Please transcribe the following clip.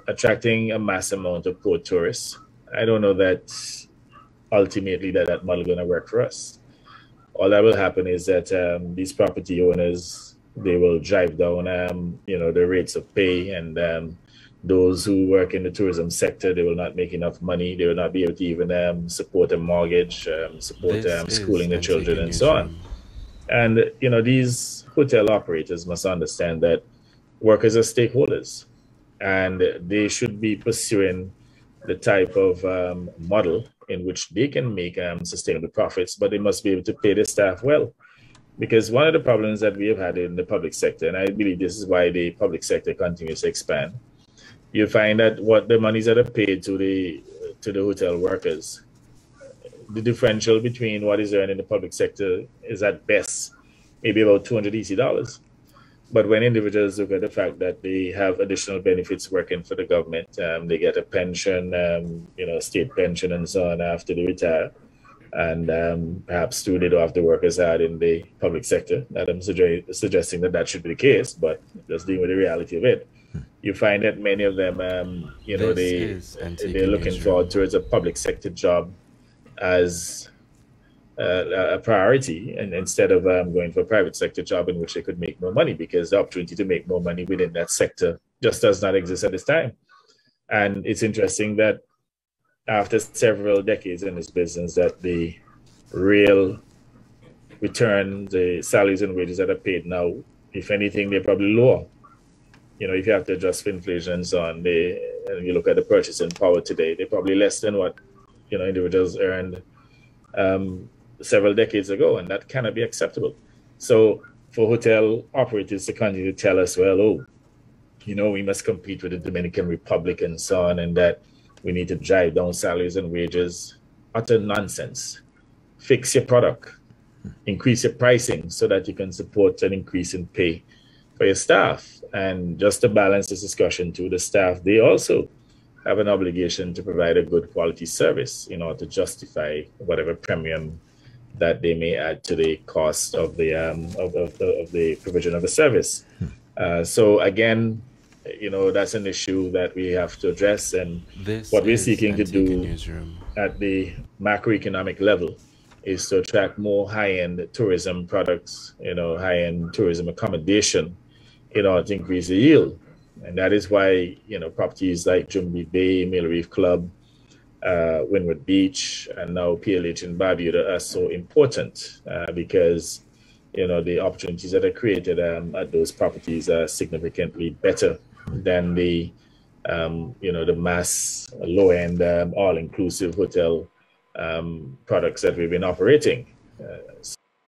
attracting a mass amount of poor tourists. I don't know that ultimately that model going to work for us. All that will happen is that these property owners, they will drive down the rates of pay, and those who work in the tourism sector, they will not make enough money. They will not be able to even support a mortgage, support This is schooling the children, NTK and so on. Newsroom. And these hotel operators must understand that workers are stakeholders, and they should be pursuing the type of model in which they can make sustainable profits, but they must be able to pay their staff well. Because one of the problems that we have had in the public sector, and I believe this is why the public sector continues to expand, you find that what the monies that are paid to the hotel workers, the differential between what is earned in the public sector is at best maybe about $200 EC. But when individuals look at the fact that they have additional benefits working for the government, they get a pension, state pension and so on after they retire, and perhaps too they don't have to work as hard in the public sector. Not I'm suggesting that should be the case, but just dealing with the reality of it. You find that many of them, they're looking forward towards a public sector job as a priority, and instead of going for a private sector job in which they could make more money, because the opportunity to make more money within that sector just does not exist at this time. And it's interesting that after several decades in this business, that the real return, the salaries and wages that are paid now, if anything, they're probably lower. If you have to adjust for inflation and so on, and you look at the purchasing power today, they're probably less than what individuals earned several decades ago, and that cannot be acceptable. So for hotel operators to continue to tell us, well, we must compete with the Dominican Republic and so on, and that we need to drive down salaries and wages, utter nonsense. Fix your product, increase your pricing so that you can support an increase in pay for your staff. And just to balance this discussion to the staff, they also have an obligation to provide a good quality service in order to justify whatever premium that they may add to the cost of the provision of the service. So again, that's an issue that we have to address, and what we're seeking to do at the macroeconomic level is to attract more high-end tourism products, high-end tourism accommodation in order to increase the yield. And that is why, properties like Jumbie Bay, Mill Reef Club, Windward Beach, and now PLH in Barbuda are so important because, the opportunities that are created at those properties are significantly better than the mass low-end all-inclusive hotel products that we've been operating.